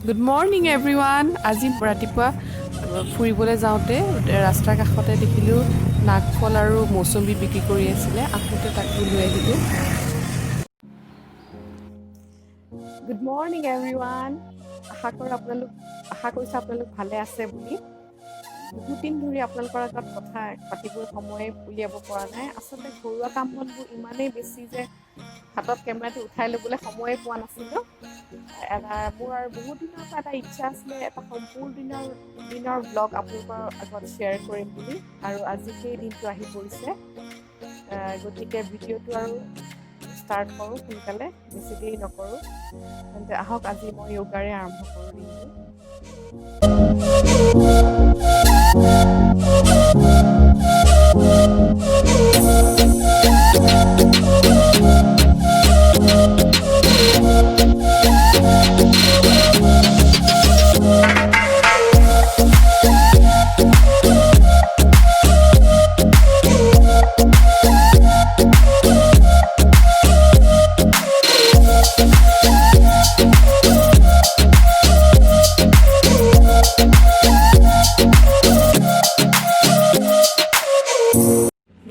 Good morning everyone. আজি ৰাতিপুৱা ফুৰিবলৈ যাওঁতে ৰাস্তাৰ কাষতে দেখিলোঁ নাগফল আৰু মৌচুমী বিক্ৰী কৰি আছিলে। আহোঁতে তাকো লৈ আহিলোঁ। Good morning everyone. আশা কৰিছোঁ আপোনালোক ভালে আছে বুলি। বহুত দিন ধৰি আপোনালোকৰ আগত কথা পাতিবলৈ সময় উলিয়াব পৰা নাই। আচলতে ঘৰুৱা কাম বনবোৰ ইমানেই বেছি যে হাতত কেমেৰাটো উঠাই ল'বলৈ সময়ে পোৱা নাছিলোঁ। মোৰ আৰু বহুত দিনৰ পৰা এটা ইচ্ছা আছিলে, এটা সম্পূৰ্ণ দিনৰ ব্লগ আপোনালোকৰ আগত শ্বেয়াৰ কৰিম বুলি, আৰু আজি সেই দিনটো আহি পৰিছে। গতিকে ভিডিঅ'টো আৰু ষ্টাৰ্ট কৰোঁ সোনকালে, বেছি দেৰি নকৰোঁ। তেন্তে আহক আজি মই য়োগাৰে আৰম্ভ কৰোঁ দিনটো।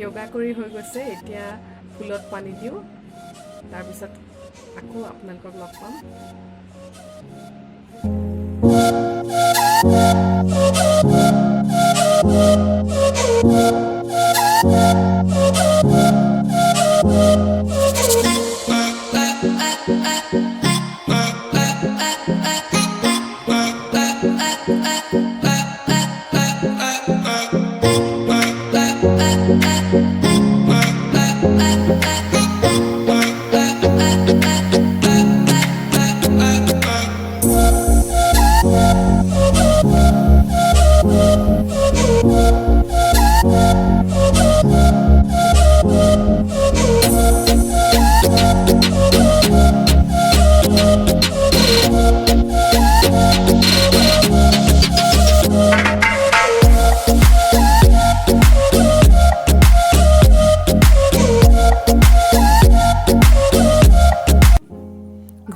য়োগা কৰি হৈ গৈছে, এতিয়া ফুলত পানী দিওঁ, তাৰপিছত আকৌ আপোনালোকক লগ পাম।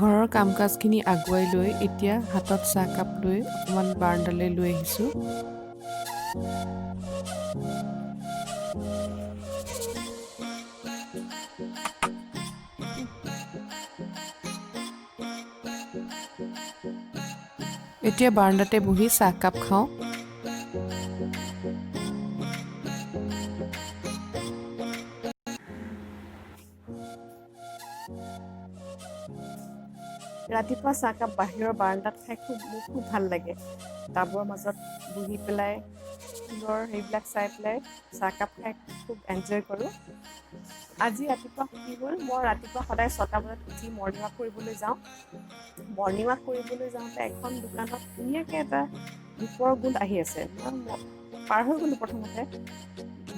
ঘৰৰ কাম কাজখিনি আগুৱাই লৈ এতিয়া হাতত চাহকাপ লৈ অকণমান বাৰাণ্ডালৈ লৈ আহিছোঁ। এতিয়া বাৰাণ্ডাতে বহি চাহকাপ খাওঁ। ৰাতিপুৱা চাহকাপ বাহিৰৰ বাৰাণ্ডাত খাই মোৰ খুব ভাল লাগে। টাবৰ মাজত বহি পেলাই ফুলৰ সেইবিলাক চাই পেলাই চাহকাপ খাই খুব এনজয় কৰোঁ। আজি ৰাতিপুৱা কি হ'ল, মই ৰাতিপুৱা সদায় 6টা বজাত উঠি মৰ্ণিং ৱাক কৰিবলৈ যাওঁ। মৰ্ণিং ৱাক কৰিবলৈ যাওঁতে এখন দোকানত ধুনীয়াকৈ এটা ধূপৰ গোন্ধ আহি আছে। মই পাৰ হৈ গ'লোঁ প্ৰথমতে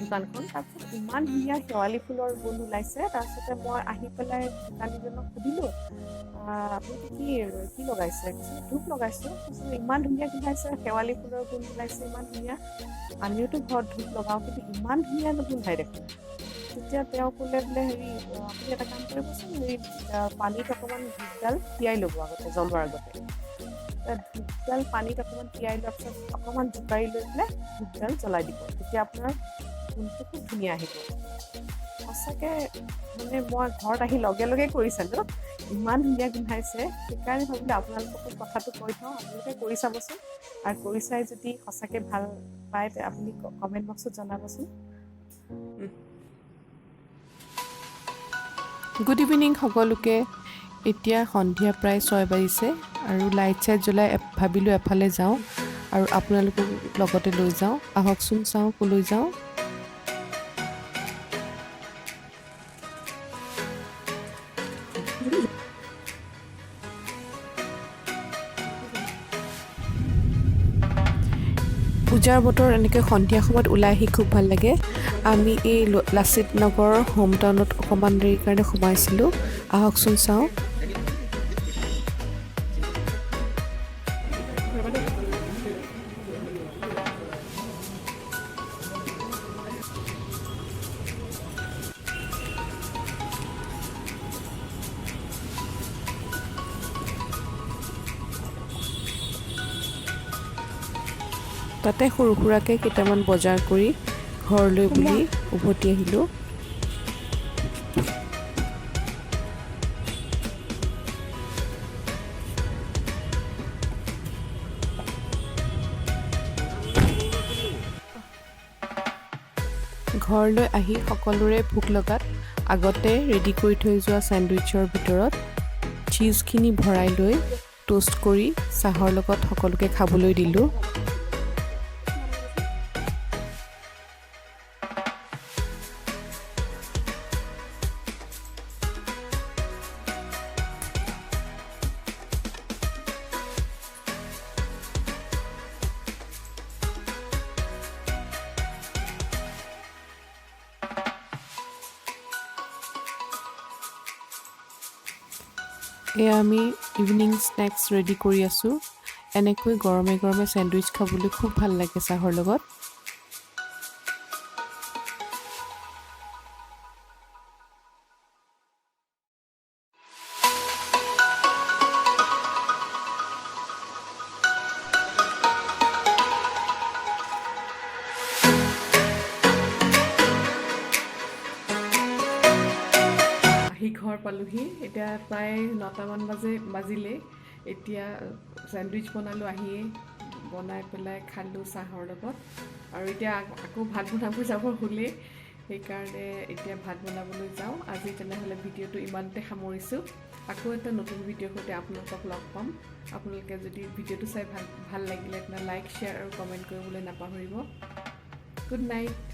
দোকানখন, তাৰপিছত ইমান ধুনীয়া শেৱালি ফুলৰ গোন্ধ ওলাইছে। তাৰপিছতে মই আহি পেলাই দোকানীজনক সুধিলোঁ, আপুনি কি লগাইছে? ধূপ লগাইছোঁ। ইমান ধুনীয়া গোন্ধাইছে, শেৱালি ফুলৰ গোন্ধ ওলাইছে, ইমান ধুনীয়া। আমিওতো ঘৰত ধূপ লগাওঁ, কিন্তু ইমান ধুনীয়া গোন্ধাই দেখোন। তেতিয়া তেওঁ ক'লে বোলে, আপুনি এটা কাম কৰিবচোন, পানীত অকণমান ধূপডাল তিয়াই ল'ব আগতে, জ্বলোৱাৰ আগতে। ধূপডাল পানীত অকণমান তিয়াই লোৱাৰ পিছত অকণমান জোকাৰি লৈ পেলাই ধূপডাল জ্বলাই দিব, তেতিয়া আপোনাৰ গোন্ধটো খুব ধুনীয়া আহিব। সঁচাকৈ মানে মই ঘৰত আহি লগে লগে কৰি চালোঁ, ইমান ধুনীয়া গোন্ধাইছে। সেইকাৰণে ভাবিলোঁ আপোনালোককো কথাটো কৈ থওঁ, আপোনালোকে কৰি চাবচোন। আৰু কৰি চাই যদি সঁচাকৈ ভাল পায় আপুনি কমেণ্ট বক্সত জনাবচোন। গুড ইভিনিং সকলোকে। এতিয়া সন্ধিয়া প্ৰায় 6 বাজিছে আৰু লাইট চাইট জ্বলাই ভাবিলোঁ এফালে যাওঁ আৰু আপোনালোকক লগতে লৈ যাওঁ। আহকচোন চাওঁ ক'লৈ যাওঁ। পূজাৰ বতৰ এনেকৈ সন্ধিয়া সময়ত ওলাই আহি খুব ভাল লাগে। আমি এই লাচিত নগৰৰ হোম টাউনত অকণমান দেৰিৰ কাৰণে সোমাইছিলোঁ। আহকচোন চাওঁ। তাতে সৰু সুৰাকৈ কেইটামান বজাৰ কৰি ঘৰলৈ বুলি উভতি আহিলোঁ। ঘৰলৈ আহি সকলোৰে ভোক লগাত আগতে ৰেডি কৰি থৈ যোৱা চেণ্ডউইচৰ ভিতৰত চীজখিনি ভৰাই লৈ টোষ্ট কৰি চাহৰ লগত সকলোকে খাবলৈ দিলোঁ। এয়া আমি ইভিনিং স্নেক্স ৰেডি কৰি আছোঁ। এনেকৈ গৰমে গৰমে চেণ্ডউইচ খাবলৈ খুব ভাল লাগে চাহৰ লগত। ঘৰ পালোহি, এতিয়া প্ৰায় 9টামান বাজিলে। এতিয়া চেণ্ডউইচ বনালোঁ, আহিয়ে বনাই পেলাই খালোঁ চাহৰ লগত। আৰু এতিয়া আকৌ ভাত বনাব যাব হ'লেই, সেইকাৰণে এতিয়া ভাত বনাবলৈ যাওঁ। আজি তেনেহ'লে ভিডিঅ'টো ইমানতে সামৰিছোঁ। আকৌ এটা নতুন ভিডিঅ'ৰ সৈতে আপোনালোকক লগ পাম। আপোনালোকে যদি ভিডিঅ'টো চাই ভাল লাগিলে আপোনাৰ লাইক, শ্বেয়াৰ আৰু কমেণ্ট কৰিবলৈ নাপাহৰিব। Good night.